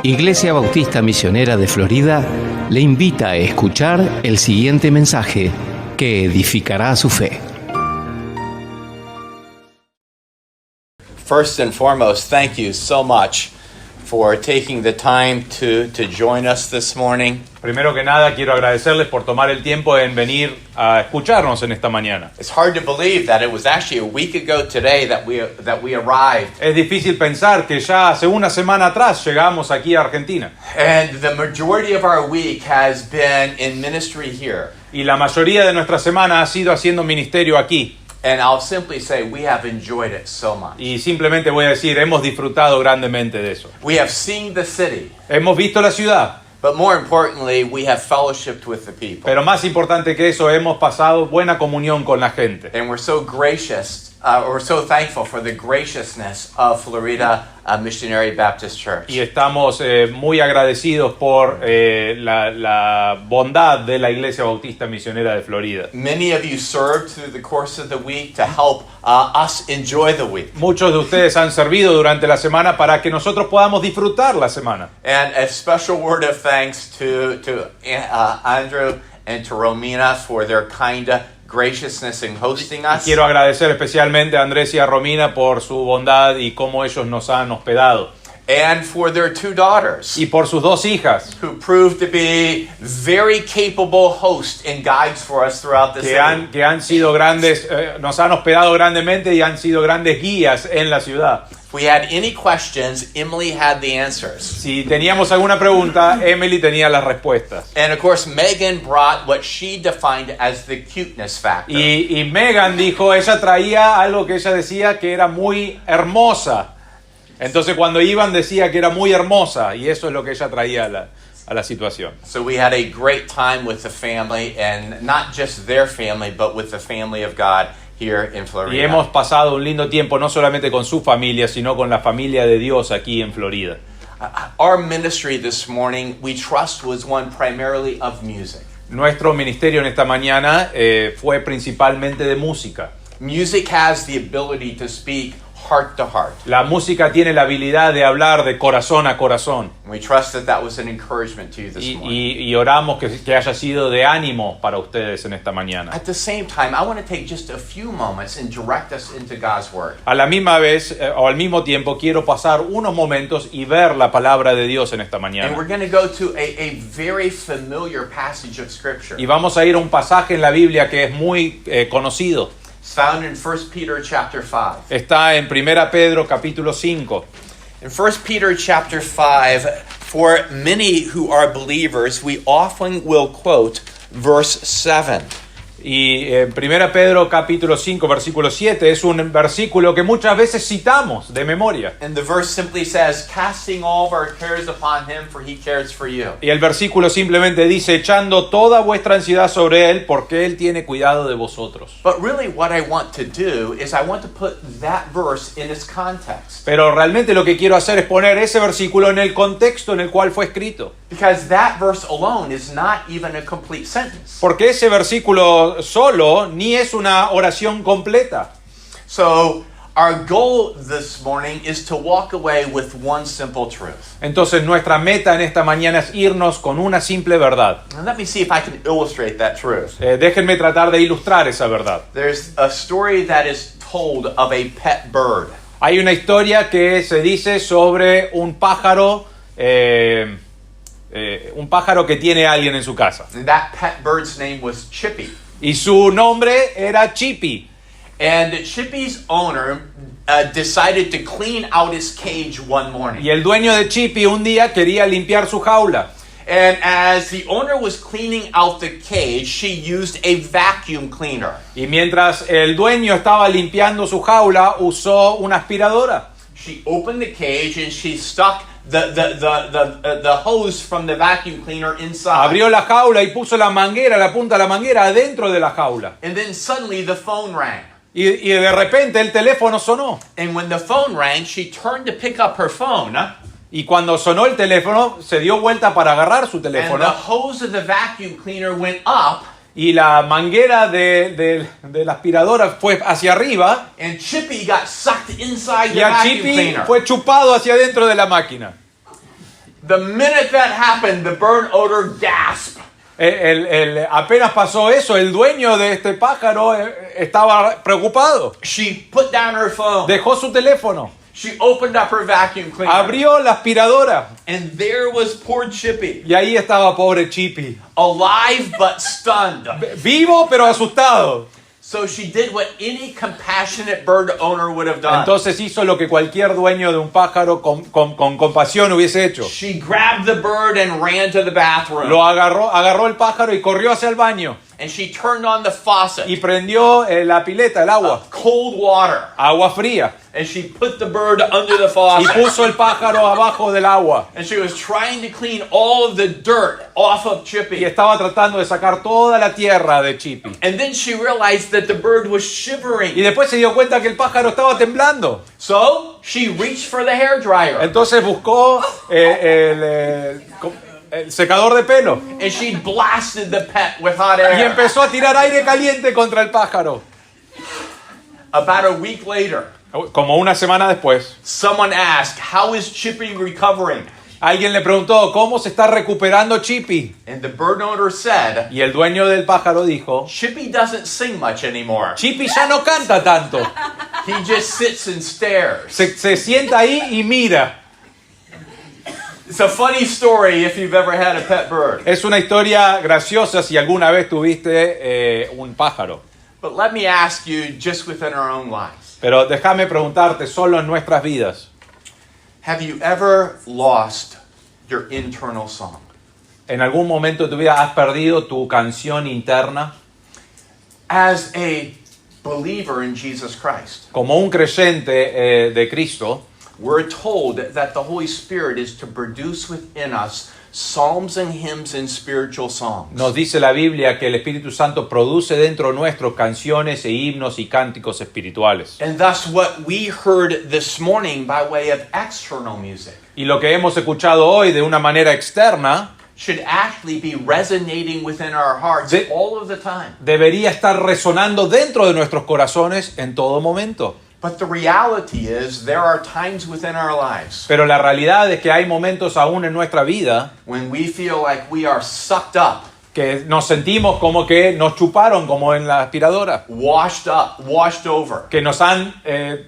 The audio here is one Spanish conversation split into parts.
Iglesia Bautista Misionera de Florida le invita a escuchar el siguiente mensaje que edificará su fe. First and foremost, thank you so much for taking the time to join us this morning. Primero que nada, quiero agradecerles por tomar el tiempo en venir a escucharnos en esta mañana. It's hard to believe that it was actually a week ago today that we arrived. Es difícil pensar que ya hace una semana atrás llegamos aquí a Argentina. And the majority of our week has been in ministry here. Y la mayoría de nuestra semana ha sido haciendo ministerio aquí. And I'll simply say we have enjoyed it so much. Y simplemente voy a decir, hemos disfrutado grandemente de eso. We have seen the city. Hemos visto la ciudad. But more importantly, we have fellowshiped with the people. Pero más importante que eso, hemos pasado buena comunión con la gente. And we're so gracious, we're so thankful for the graciousness of Florida Missionary Baptist Church. Y estamos muy agradecidos por la bondad de la Iglesia Bautista Misionera de Florida. Many of you served through the course of the week to help us enjoy the week. Muchos de ustedes han servido durante la semana para que nosotros podamos disfrutar la semana. And a special word of thanks to Andrew and to Romina for their kind graciousness in hosting us. Quiero agradecer especialmente a Andrés y a Romina por su bondad y cómo ellos nos han hospedado. And for their two daughters, Y por sus dos hijas, who proved to be very capable hosts and guides for us throughout the city. que han sido grandes, nos han hospedado grandemente y han sido grandes guías en la ciudad. If we had any questions, Emily had the answers. Si teníamos alguna pregunta, Emily tenía las respuestas. And of course, Megan brought what she defined as the cuteness factor. Y Megan dijo, ella traía algo que ella decía que era muy hermosa. Entonces cuando iban decía que era muy hermosa y eso es lo que ella traía a la situación. So we had a great time with the family, and not just their family, but with the family of God here in Florida. Y hemos pasado un lindo tiempo no solamente con su familia, sino con la familia de Dios aquí en Florida. Our ministry this morning, we trust, was one primarily of music. Nuestro ministerio en esta mañana fue principalmente de música. Music has the ability to speak heart to heart. La música tiene la habilidad de hablar de corazón a corazón. We trust that was an encouragement to you this morning. Y oramos que haya sido de ánimo para ustedes en esta mañana. At the same time, I want to take just a few moments and direct us into God's Word. A la misma vez, o al mismo tiempo, quiero pasar unos momentos y ver la palabra de Dios en esta And mañana. we're going to go to a very familiar passage of Scripture. Y vamos a ir a un pasaje en la Biblia que es muy conocido. It's found in 1 Peter chapter 5. Está en 1 Pedro capítulo 5. In 1 Peter chapter 5, for many who are believers, we often will quote verse 7. Y en 1 Pedro capítulo 5 versículo 7 es un versículo que muchas veces citamos de memoria. And the verse simply says, casting all of our cares upon him, for he cares for you. Y el versículo simplemente dice, echando toda vuestra ansiedad sobre él, porque él tiene cuidado de vosotros. But really what I want to do is I want to put that verse in its context. Pero realmente lo que quiero hacer es poner ese versículo en el contexto en el cual fue escrito. Because that verse alone is not even a complete sentence. Porque ese versículo solo ni es una oración completa. So our goal this morning is to walk away with one simple truth. Entonces nuestra meta en esta mañana es irnos con una simple verdad. And let me see if I can illustrate that truth. Déjenme tratar de ilustrar esa verdad. There's a story that is told of a pet bird. Hay una historia que se dice sobre un pájaro que tiene alguien en su casa. And that pet bird's name was Chippy. Y su nombre era Chippy. And Chippy's owner decided to clean out his cage one morning. Y el dueño de Chippy un día quería limpiar su jaula. And as the owner was cleaning out the cage, she used a vacuum cleaner. Y mientras el dueño estaba limpiando su jaula, usó una aspiradora. She opened the cage and she stuck the hose from the vacuum cleaner inside. Abrió la jaula y puso la punta de la manguera adentro de la jaula. And then suddenly the phone rang. Y de repente el teléfono sonó. And when the phone rang, she turned to pick up her phone. Y cuando sonó el teléfono, se dio vuelta para agarrar su And the teléfono. hose of the vacuum cleaner went up. Y la manguera de la aspiradora fue hacia arriba. And Chippy got sucked inside Y the a vacuum Chippy cleaner. fue chupado hacia adentro de la máquina. The minute that happened, the bird owner gasped. Apenas pasó eso, el dueño de este pájaro estaba preocupado. She put down her phone. Dejó su teléfono, She opened up her vacuum cleaner. abrió la aspiradora And there was poor Chippy, y ahí estaba pobre Chippy. alive but stunned. Vivo pero asustado. So she did what any compassionate bird owner would have done. Entonces hizo lo que cualquier dueño de un pájaro con compasión hubiese hecho. She grabbed the bird and ran to the bathroom. Lo agarró el pájaro y corrió hacia el baño. And she turned on the faucet, Y prendió la pileta, el agua, cold water. agua fría. And she put the bird under the Y faucet. puso el pájaro abajo del agua. And she was trying to clean all of the dirt off of Y Chippy. estaba tratando de sacar toda la tierra de Chippy. And then she realized that the bird was Y shivering. después se dio cuenta que el pájaro estaba temblando. So she reached for the hairdryer. Entonces buscó el secador de pelo. And she blasted the pet with hot Y air. empezó a tirar aire caliente contra el pájaro. About a week later, Como una semana después, someone asked, "How is Chippy recovering?" alguien le preguntó, ¿cómo se está recuperando Chippy? And the bird owner said, Y el dueño del pájaro dijo, "Chippy doesn't sing much anymore. Chippy ya no canta tanto. He just sits and stares." Se sienta ahí y mira. It's a funny story if you've ever had a pet bird. Es una historia graciosa si alguna vez tuviste un pájaro. But let me ask you, just within our own lives, Pero déjame preguntarte, solo en nuestras vidas, have you ever lost your internal song? ¿en algún momento de tu vida has perdido tu canción interna? As a believer in Jesus Christ, Como un creyente de Cristo, we're told that the Holy Spirit is to produce within us psalms and hymns and spiritual songs. nos dice la Biblia que el Espíritu Santo produce dentro nuestro canciones e himnos y cánticos espirituales. And thus what we heard this morning by way of external music Y lo que hemos escuchado hoy de una manera externa should actually be resonating within our hearts De- all of the time. debería estar resonando dentro de nuestros corazones en todo momento. But the reality is there are times within our lives Pero la realidad es que hay momentos aún en nuestra vida when we feel like we are sucked up, que nos sentimos como que nos chuparon como en la aspiradora, washed up, washed over, que nos han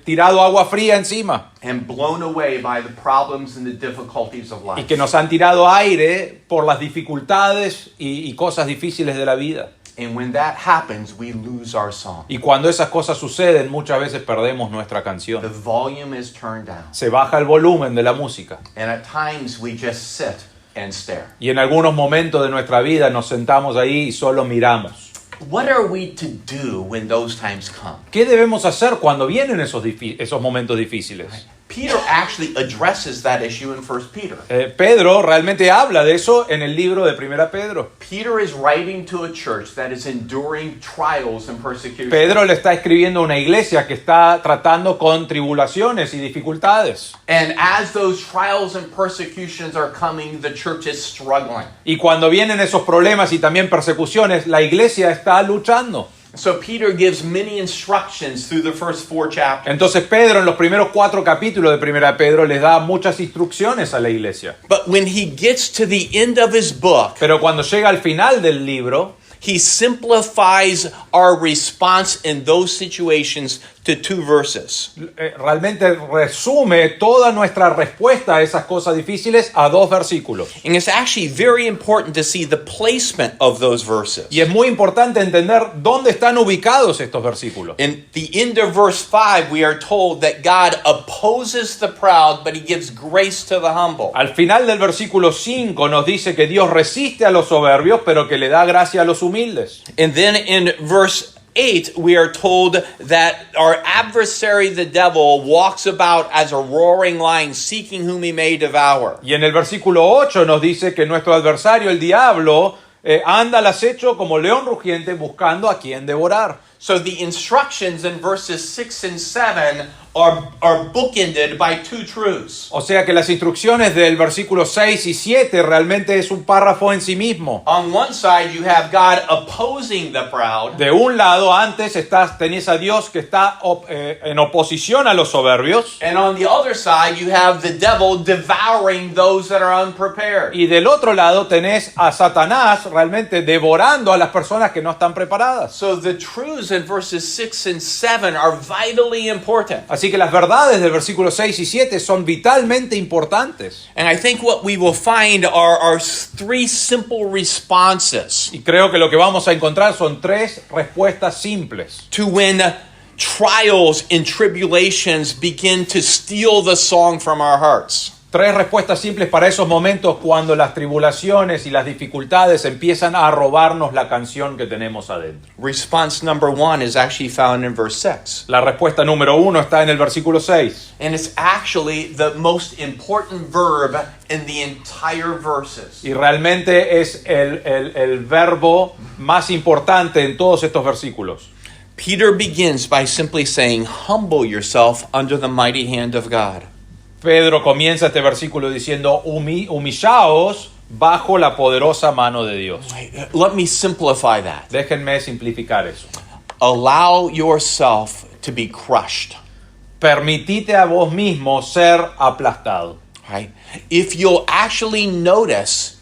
tirado agua fría encima and blown away by the problems and the difficulties of y life. que nos han tirado aire por las dificultades y cosas difíciles de la vida. And when that happens, we lose our song. Y cuando esas cosas suceden, muchas veces perdemos nuestra The canción. volume is turned down. Se baja el volumen de la música. And at times we just sit and stare. Y en algunos momentos de nuestra vida nos sentamos ahí y solo miramos. What are we to do when those times come? ¿Qué debemos hacer cuando vienen esos momentos difíciles? Peter actually addresses that issue in 1 Peter. Pedro realmente habla de eso en el libro de 1 Pedro. Peter is writing to a church that is enduring trials and persecution. Pedro le está escribiendo a una iglesia que está tratando con tribulaciones y dificultades. And as those trials and persecutions are coming, the church is struggling. Y cuando vienen esos problemas y también persecuciones, la iglesia está luchando. So Peter gives many instructions through the first 4 chapters. Entonces Pedro en los primeros 4 capítulos de 1 Pedro les da muchas instrucciones a la iglesia. But when he gets to the end of his book, Pero cuando llega al final del libro, he simplifies our response in those situations to 2 verses. realmente resume toda nuestra respuesta a esas cosas difíciles a 2 versículos. And it's actually very important to see the placement of those verses. Y es muy importante entender dónde están ubicados estos versículos. In the end of verse 5, we are told that God opposes the proud, but he gives grace to the humble. Al final del versículo 5 nos dice que Dios resiste a los soberbios, pero que le da gracia a los humildes. And then in verse 8, we are told that our adversary, the devil, walks about as a roaring lion, seeking whom he may devour. Y en el versículo 8 nos dice que nuestro adversario, el diablo, anda al acecho como león rugiente buscando a quien devorar. So the instructions in verses 6 and 7 are bookended by two truths. O sea que las instrucciones del versículo 6 y 7 realmente es un párrafo en sí mismo. On one side, you have God opposing the proud. De un lado, antes tenés a Dios que está en oposición a los soberbios. And on the other side, you have the devil devouring those that are unprepared. Y del otro lado tenés a Satanás realmente devorando a las personas que no están preparadas. So the truths in verses 6 and 7 are vitally important. Así que las verdades del versículo 6 y 7 son vitalmente importantes. And I think what we will find are three simple responses Y creo que lo que vamos a encontrar son tres respuestas simples. to when trials and tribulations begin to steal the song from our hearts. Tres respuestas simples para esos momentos cuando las tribulaciones y las dificultades empiezan a robarnos la canción que tenemos adentro. Response number 1 is actually found in verse 6. La respuesta número 1 está en el versículo 6. And it's actually the most important verb in the entire verses. Y realmente es el verbo más importante en todos estos versículos. Peter begins by simply saying, "Humble yourself under the mighty hand of God." Pedro comienza este versículo diciendo, humillaos bajo la poderosa mano de Dios. Let me simplify that. Déjenme simplificar eso. Allow yourself to be crushed. Permitite a vos mismo ser aplastado. Right? If you'll actually notice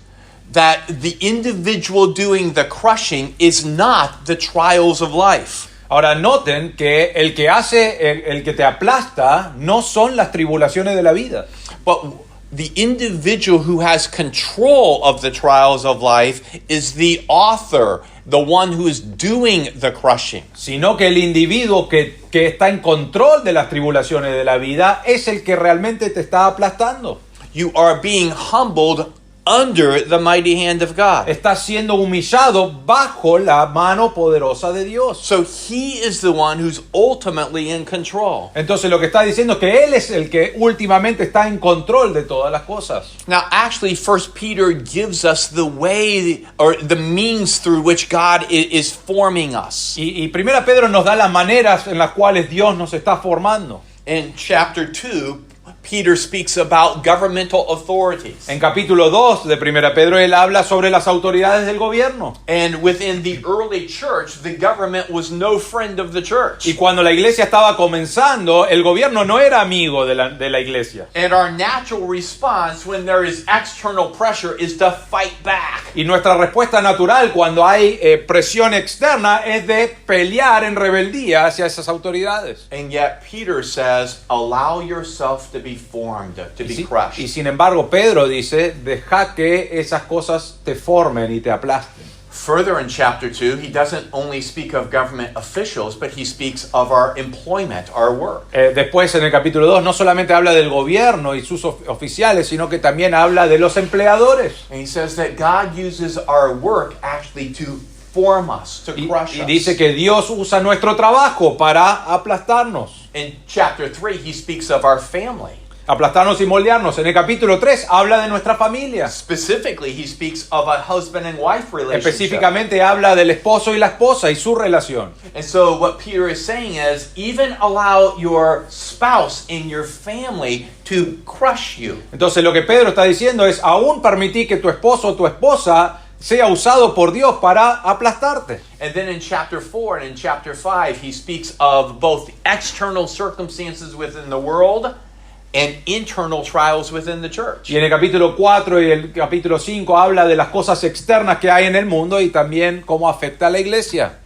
that the individual doing the crushing is not the trials of life. Ahora noten que el que te aplasta no son las tribulaciones de la vida. But the individual who has control of the trials of life is the author, the one who is doing the crushing. Sino que el individuo que está en control de las tribulaciones de la vida es el que realmente te está aplastando. You are being humbled under the mighty hand of God. Estás siendo humillado bajo la mano poderosa de Dios. So he is the one who's ultimately in control. Entonces lo que está diciendo es que Él es el que últimamente está en control de todas las cosas. Now, actually, 1 Peter gives us the way or the means through which God is forming us. Y Primera Pedro nos da las maneras en las cuales Dios nos está formando. In chapter 2, Peter speaks about governmental authorities. En capítulo 2 de Primera Pedro, él habla sobre las autoridades del gobierno. And within the early church, the government was no friend of the church. Y cuando la iglesia estaba comenzando, el gobierno no era amigo de la iglesia. And our natural response when there is external pressure is to fight back. Y nuestra respuesta natural cuando hay presión externa es de pelear en rebeldía hacia esas autoridades. And yet Peter says, allow yourself to be formed, to be crushed. Y sin embargo, Pedro dice, deja que esas cosas te formen y te aplasten. Further in chapter 2, he doesn't only speak of government officials, but he speaks of our employment, our work. Después en el capítulo 2 no solamente habla del gobierno y sus oficiales, sino que también habla de los empleadores. And he says that God uses our work actually to form us, to crush Y us. dice que Dios usa nuestro trabajo para aplastarnos. In chapter 3, he speaks of our family. Aplastarnos y moldearnos. En el capítulo 3 habla de nuestra familia. Specifically, he speaks of a husband and wife relationship. Específicamente habla del esposo y la esposa y su relación. And so what Peter is saying is, even allow your spouse in your family to crush you. Entonces lo que Pedro está diciendo es, aún permití que tu esposo o tu esposa sea usado por Dios para aplastarte. And then in chapter 4 and in chapter 5, he speaks of both external circumstances within the world and internal trials within the church. Y en el capítulo 4 y el capítulo 5 habla de las cosas externas que hay en el mundo y también cómo afecta a la iglesia.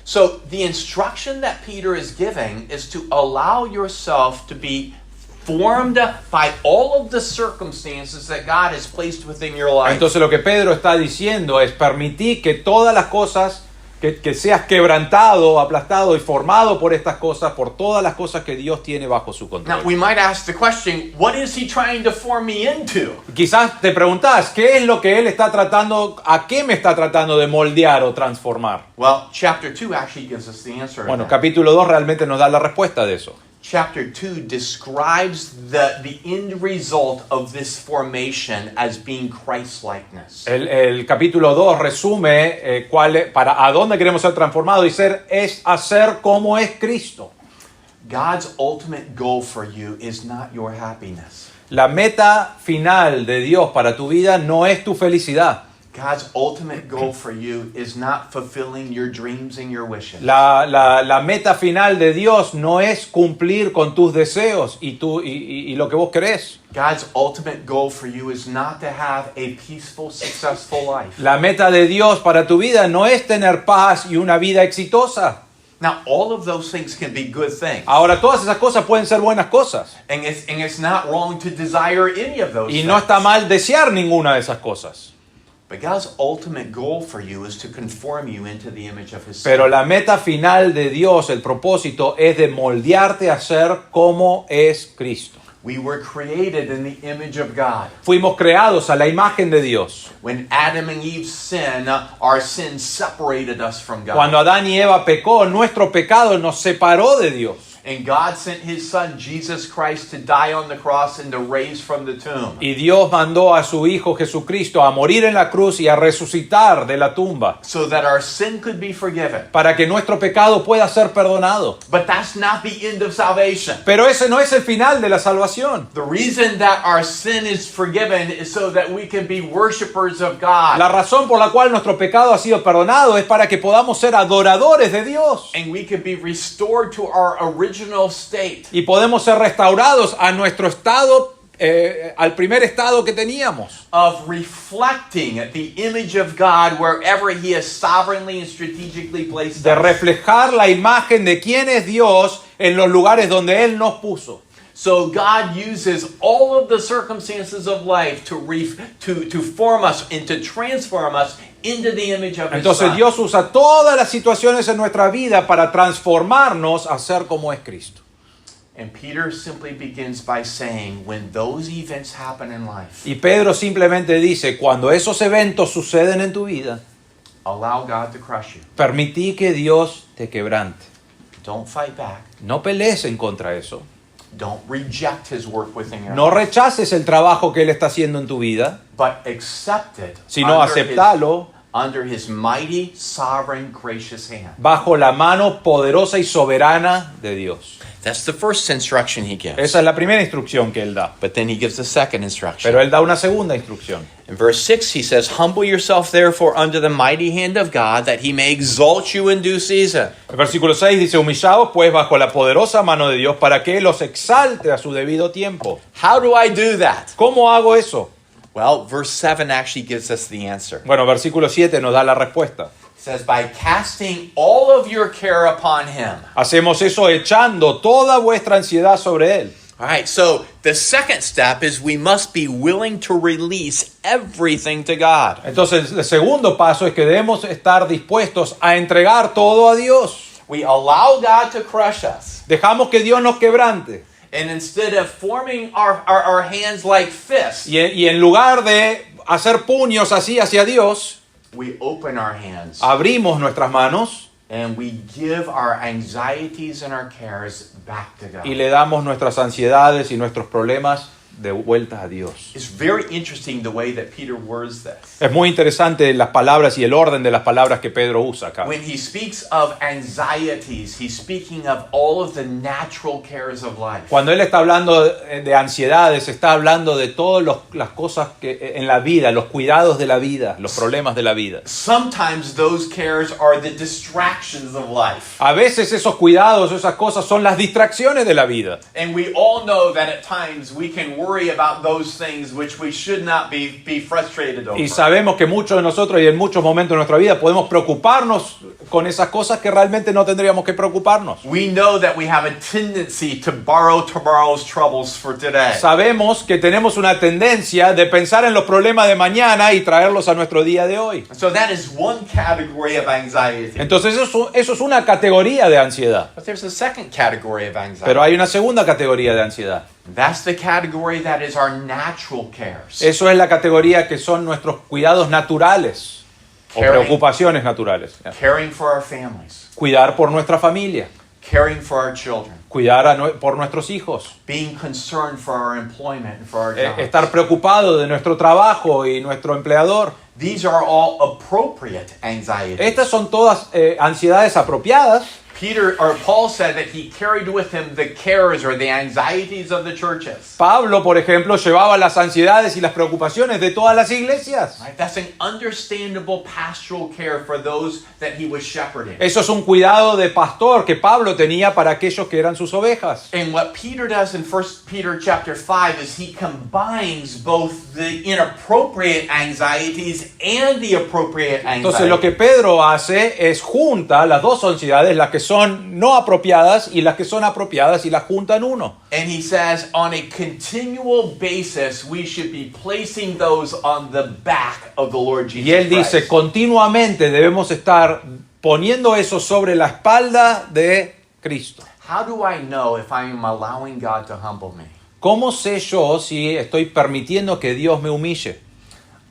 So the instruction that Peter is giving is to allow yourself to be formed by all of the circumstances that God has placed within your life. Entonces lo que Pedro está diciendo es permitir que todas las cosas, que seas quebrantado, aplastado y formado por estas cosas, por todas las cosas que Dios tiene bajo su Now, control. we might ask the question, what is he trying to form me into? Quizás te preguntás, ¿qué es lo que él está tratando, a qué me está tratando de moldear o transformar? Well, chapter 2 actually gives us the answer. Bueno, capítulo 2 realmente nos da la respuesta de eso. Chapter 2 describes the end result of this formation as being Christ-likeness. El capítulo 2 resume a dónde queremos ser transformados y es hacer como es Cristo. God's ultimate goal for you is not your happiness. La meta final de Dios para tu vida no es tu felicidad. God's ultimate goal for you is not fulfilling your dreams and your wishes. La meta final de Dios no es cumplir con tus deseos y lo que vos querés. God's ultimate goal for you is not to have a peaceful, successful life. La meta de Dios para tu vida no es tener paz y una vida exitosa. Now, all of those things can be good things. Ahora, todas esas cosas pueden ser buenas cosas. And it's not wrong to desire any of those Y things. no está mal desear ninguna de esas cosas. But God's ultimate goal for you is to conform you into the image of His Son. Pero la meta final de Dios, el propósito, es de moldearte a ser como es Cristo. We were created in the image of God. Fuimos creados a la imagen de Dios. When Adam and Eve sinned, our sin separated us from God. Cuando Adán y Eva pecó, nuestro pecado nos separó de Dios. And God sent His Son, Jesus Christ, to die on the cross and to raise from the tomb. Y Dios mandó a su Hijo Jesucristo a morir en la cruz y a resucitar de la tumba So that our sin could be forgiven. para que nuestro pecado pueda ser perdonado. But that's not the end of salvation. Pero ese no es el final de la salvación. The reason that our sin is forgiven is so that we can be worshipers of God. La razón por la cual nuestro pecado ha sido perdonado es para que podamos ser adoradores de Dios. And we can be restored to our original state. Y podemos ser restaurados a nuestro estado, al primer estado que teníamos. Of reflecting the image of God wherever He has sovereignly and strategically placed De us. reflejar la imagen de quién es Dios en los lugares donde Él nos puso. So God uses all of the circumstances of life to form us and to transform us into the image of His Entonces Son. Dios usa todas las situaciones en nuestra vida para transformarnos a ser como es Cristo. And Peter simply begins by saying, when those events happen in life, Y Pedro simplemente dice, cuando esos eventos suceden en tu vida, allow God to crush you. permití que Dios te quebrante. Don't fight back. No pelees en contra de eso. Don't reject His work within your No life. rechaces el trabajo que Él está haciendo en tu vida, But accept it sino aceptalo under His mighty, sovereign, gracious hand. bajo la mano poderosa y soberana de Dios. That's the first instruction He gives. Esa es la primera instrucción que Él da. But then He gives the second instruction. Pero Él da una segunda instrucción. In verse 6, He says, humble yourself therefore under the mighty hand of God, that He may exalt you in due season. El versículo 6 dice, humillaos pues bajo la poderosa mano de Dios para que Él los exalte a su debido tiempo. How do I do that? ¿Cómo hago eso? Well, verse 7 actually gives us the answer. Bueno, versículo 7 nos da la respuesta. It says, by casting all of your care upon Him. Hacemos eso echando toda vuestra ansiedad sobre Él. All right, so the second step is we must be willing to release everything to God. Entonces, el segundo paso es que debemos estar dispuestos a entregar todo a Dios. We allow God to crush us. Dejamos que Dios nos quebrante. And instead of forming our hands like fists, Y en lugar de hacer puños así hacia Dios, we open our hands abrimos nuestras manos and we give our anxieties and our cares back to God. y le damos nuestras ansiedades y nuestros problemas de vuelta a Dios. It's very interesting the way that Peter words this. Es muy interesante las palabras y el orden de las palabras que Pedro usa acá. When he speaks of anxieties, he's speaking of all of the natural cares of life. Cuando él está hablando de ansiedades, está hablando de todas las cosas que en la vida, los cuidados de la vida, los problemas de la vida. Sometimes those cares are the distractions of life. A veces esos cuidados, esas cosas son las distracciones de la vida. And we all know that at times we can worry about those things which we should not be frustrated over. Y sabemos que muchos de nosotros y en muchos momentos de nuestra vida podemos preocuparnos con esas cosas que realmente no tendríamos que preocuparnos. We know that we have a tendency to borrow tomorrow's troubles for today. Sabemos que tenemos una tendencia de pensar en los problemas de mañana y traerlos a nuestro día de hoy. So that is one category of anxiety. Entonces eso es una categoría de ansiedad. But there's a second category of anxiety. Pero hay una segunda categoría de ansiedad. That's the category that is our natural cares. Eso es la categoría que son nuestros cuidados naturales o Caring. preocupaciones naturales. Caring for our families. Cuidar por nuestra familia, Caring for our children. cuidar por nuestros hijos, Being concerned for our employment and for our jobs. estar preocupado de nuestro trabajo y nuestro empleador. These are all appropriate anxieties. Estas son todas ansiedades apropiadas. Paul said that he carried with him the cares or the anxieties of the churches. Pablo, por ejemplo, llevaba las ansiedades y las preocupaciones de todas las iglesias. Right? That's an understandable pastoral care for those that he was shepherding. Eso es un cuidado de pastor que Pablo tenía para aquellos que eran sus ovejas. And what Peter does in 1 Peter chapter 5 is he combines both the inappropriate anxieties and the appropriate anxieties. Entonces lo que Pedro hace es junta las dos ansiedades, las que son no apropiadas y las que son apropiadas, y las junta en uno. And he says on a continual basis we should be placing those on the back of the Lord Jesus Y él dice, Christ. continuamente debemos estar poniendo eso sobre la espalda de Cristo. How do I know if I am allowing God to humble me? ¿Cómo sé yo si estoy permitiendo que Dios me humille?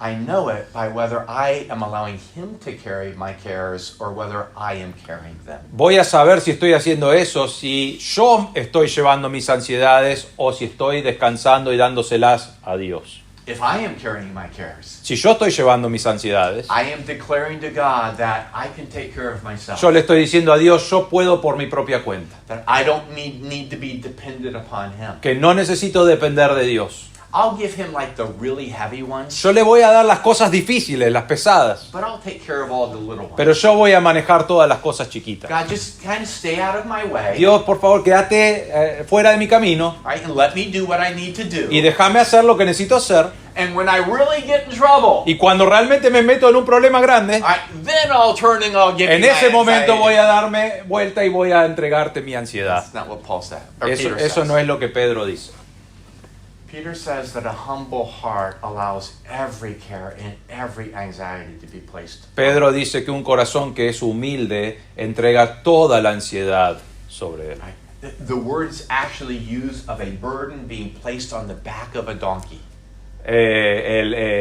I know it by whether I am allowing Him to carry my cares or whether I am carrying them. Voy a saber si estoy haciendo eso, si yo estoy llevando mis ansiedades o si estoy descansando y dándoselas a Dios. If I am carrying my cares, Si yo estoy llevando mis ansiedades, I am declaring to God that I can take care of myself. yo le estoy diciendo a Dios, yo puedo por mi propia cuenta, That I don't need to be dependent upon Him. que no necesito depender de Dios. I'll give Him like the really heavy ones, Yo le voy a dar las cosas difíciles, las pesadas, but I'll take care of all the little ones. pero yo voy a manejar todas las cosas chiquitas. God, just kind of stay out of my way, Dios, por favor, quédate fuera de mi camino right? And let me do what I need to do. y déjame hacer lo que necesito hacer. And when I really get in trouble, Y cuando realmente me meto en un problema grande, then I'll turn and I'll give en you my ese momento anxiety. voy a darme vuelta y voy a entregarte mi ansiedad. That's not what Paul said. Or Eso Peter says. no es lo que Pedro dice. Peter says that a humble heart allows every care and every anxiety to be placed. Pedro dice que un corazón que es humilde entrega toda la ansiedad sobre él. Right? The words actually use of a burden being placed on the back of a donkey.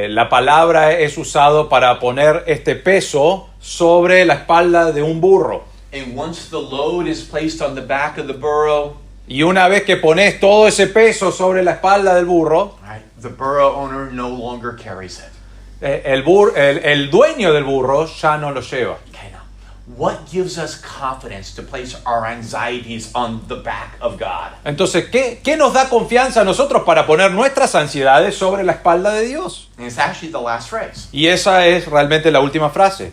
La palabra es usado para poner este peso sobre la espalda de un burro. And once the load is placed on the back of the burro, Y una vez que pones todo ese peso sobre la espalda del burro, right, the burro owner no longer carries it. el dueño del burro ya no lo lleva. Okay, now, what gives us confidence to place our anxieties on the back of God? Entonces, ¿qué nos da confianza a nosotros para poner nuestras ansiedades sobre la espalda de Dios? And it's actually the last phrase. Y esa es realmente la última frase.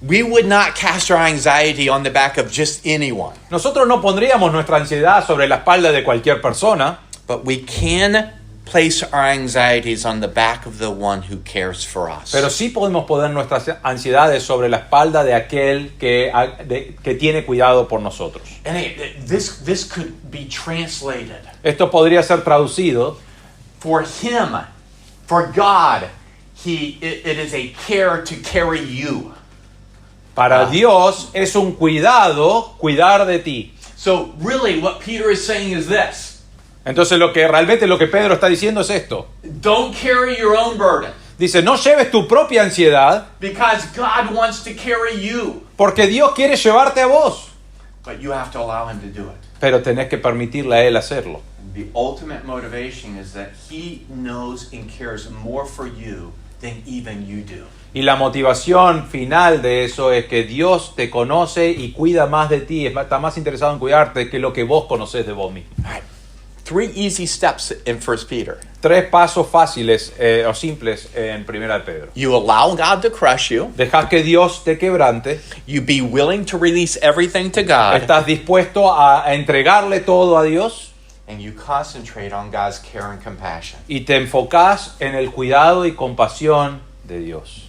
We would not cast our anxiety on the back of just anyone, Nosotros no pondríamos nuestra ansiedad sobre la espalda de cualquier persona, but we can place our anxieties on the back of the one who cares for us. pero sí podemos poner nuestras ansiedades sobre la espalda de aquel que tiene cuidado por nosotros. And this could be translated. Esto podría ser traducido: For Him, for God, it is a care to carry you. para Dios es un cuidar de ti. So really what Peter is saying is this. Entonces lo que Pedro está diciendo es esto. Don't carry your own burden Dice, no lleves tu propia ansiedad because God wants to carry you. porque Dios quiere llevarte a vos, But you have to allow Him to do it. pero tenés que permitirle a Él hacerlo. The ultimate motivation is that He knows and cares more for you than even you do. Y la motivación final de eso es que Dios te conoce y cuida más de ti, está más interesado en cuidarte que lo que vos conocés de vos mismo. All right. 3 easy steps in 1 Peter. 3 pasos fáciles o simples en 1 de Pedro. You allow God to crush you. Dejás que Dios te quebrante. You be willing to release everything to God. Estás dispuesto a entregarle todo a Dios. And you concentrate on God's care and compassion. Y te enfocás en el cuidado y compasión de Dios.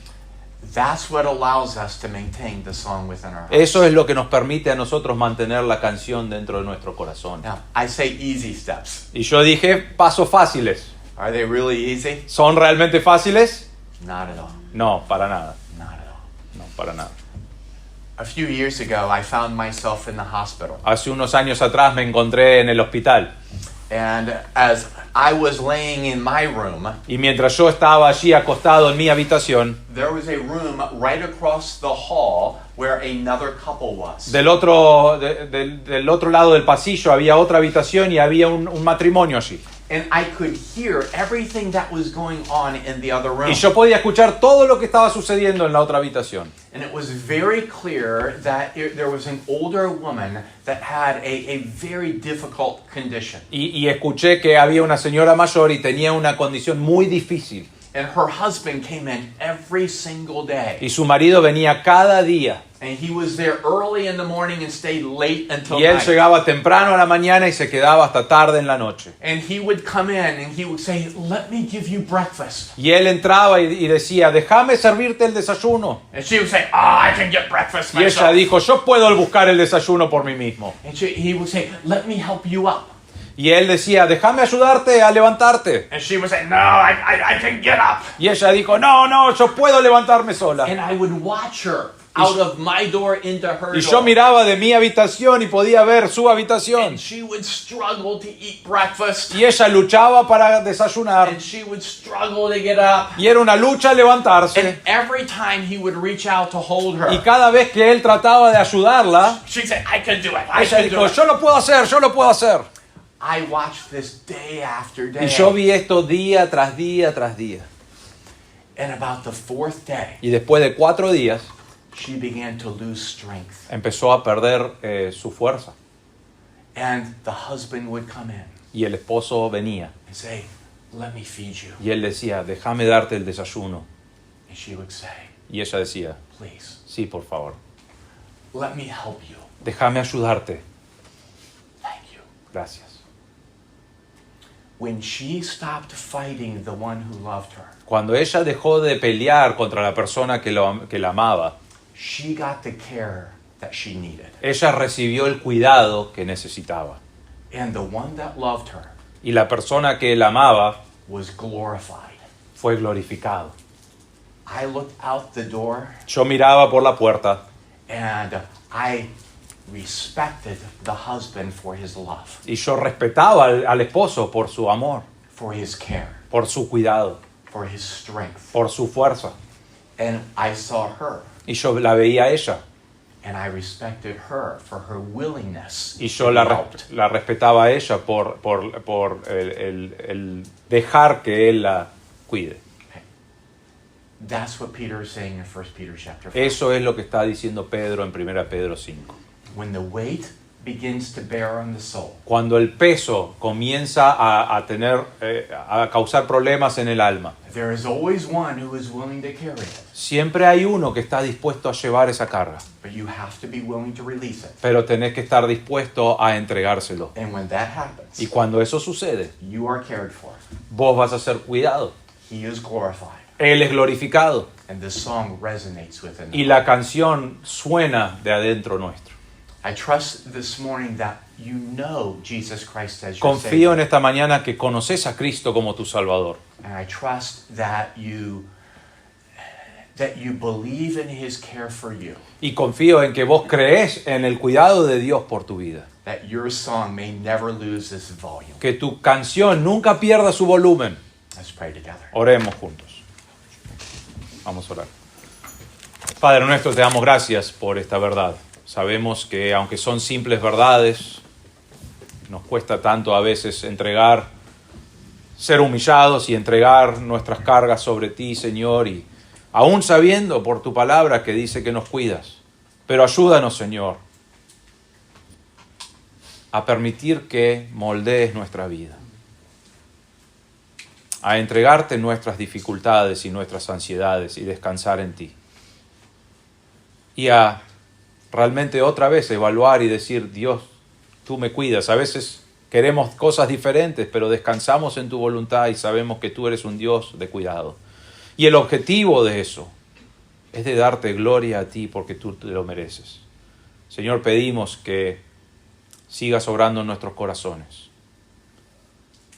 That's what allows us to maintain the song within our hearts. Eso es lo que nos permite a nosotros mantener la canción dentro de nuestro corazón. Now, I say easy steps. Y yo dije pasos fáciles. Are they really easy? ¿Son realmente fáciles? Not at all. No, para nada. Not at all. No, para nada. A few years ago, I found myself in the hospital. Hace unos años atrás me encontré en el hospital. And as I was laying in my room, Y mientras yo estaba allí acostado en mi habitación, there was a room right across the hall where another couple was. del otro lado del pasillo había otra habitación y había un matrimonio allí. And I could hear everything that was going on in the other room. Y yo podía escuchar todo lo que estaba sucediendo en la otra habitación. And it was very clear that there was an older woman that had a very difficult condition. Y escuché que había una señora mayor y tenía una condición muy difícil. And her husband came in every single day. Y su marido venía cada día. And he was there early in the morning and stayed late until Y él night. llegaba temprano a la mañana y se quedaba hasta tarde en la noche. And he would come in and he would say, "Let me give you breakfast." Y él entraba y decía, déjame servirte el desayuno. And she would say, "Oh, I can get breakfast Y ella myself." dijo, yo puedo buscar el desayuno por mí mismo. And he would say, "Let me help you up." Y él decía, déjame ayudarte a levantarte. And she would say, "No, I can get up." Y ella dijo, no, yo puedo levantarme sola. And I would watch her out of my door into her Y yo door. miraba de mi habitación y podía ver su habitación. And she would struggle to eat breakfast. Y ella luchaba para desayunar. And she would struggle to get up. Y era una lucha levantarse. And every time he would reach out to hold Y her, cada vez que él trataba de ayudarla, she'd say, "I can do it. I ella can do dijo, it." yo lo puedo hacer, yo lo puedo hacer. I watched this day after day. Y yo vi esto día tras día tras día. And about the fourth day, Y después de 4 días, she began to lose strength. empezó a perder su fuerza. And the husband would come in Y el esposo venía. and say, "Let me feed you." Y él decía, déjame darte el desayuno. And she would say, Y ella decía, "Please, sí, por favor, let me help you. déjame ayudarte. Thank you." Gracias. When she stopped fighting the one who loved her, Cuando ella dejó de pelear contra la persona que la amaba, she got the care that she needed. ella recibió el cuidado que necesitaba. And the one that loved her Y la persona que la amaba was glorified. fue glorificado. I looked out the door Yo miraba por la puerta and I respected the husband for his love, y yo respetaba al esposo por su amor, for his care, por su cuidado, for his strength. por su fuerza. And I saw her Y yo la veía a ella and I respected her for her willingness y to yo be helped. la respetaba a ella por el dejar que él la cuide. That's what Peter is saying in 1 Peter chapter 5. Eso es lo que está diciendo Pedro en 1 Pedro 5. When the weight begins to bear on the soul, Cuando el peso comienza a causar problemas en el alma, there is always one who is willing to carry it, siempre hay uno que está dispuesto a llevar esa carga, but you have to be willing to release it. pero tenés que estar dispuesto a entregárselo. And when that happens, Y cuando eso sucede, you are cared for. vos vas a ser cuidado. He is glorified. Él es glorificado. And this song resonates within Y us. la canción suena de adentro nuestro. I trust this morning that you know Jesus Christ as your Confío en Savior. esta mañana que conoces a Cristo como tu Salvador. And I trust that you believe in His care for you. Y confío en que vos creés en el cuidado de Dios por tu vida. That your song may never lose its volume. Que tu canción nunca pierda su volumen. Let's pray together. Oremos juntos. Vamos a orar. Padre nuestro, te damos gracias por esta verdad. Sabemos que aunque son simples verdades, nos cuesta tanto a veces ser humillados y entregar nuestras cargas sobre ti, Señor, y aún sabiendo por tu palabra que dice que nos cuidas. Pero ayúdanos, Señor, a permitir que moldees nuestra vida, a entregarte nuestras dificultades y nuestras ansiedades y descansar en ti. Y a realmente otra vez evaluar y decir, Dios, tú me cuidas. A veces queremos cosas diferentes, pero descansamos en tu voluntad y sabemos que tú eres un Dios de cuidado. Y el objetivo de eso es de darte gloria a ti porque tú te lo mereces. Señor, pedimos que sigas obrando en nuestros corazones,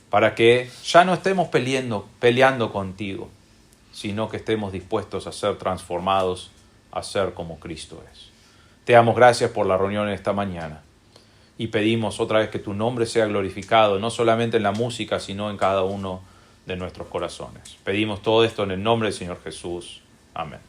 para que ya no estemos peleando contigo, sino que estemos dispuestos a ser transformados, a ser como Cristo es. Te damos gracias por la reunión esta mañana y pedimos otra vez que tu nombre sea glorificado, no solamente en la música, sino en cada uno de nuestros corazones. Pedimos todo esto en el nombre del Señor Jesús. Amén.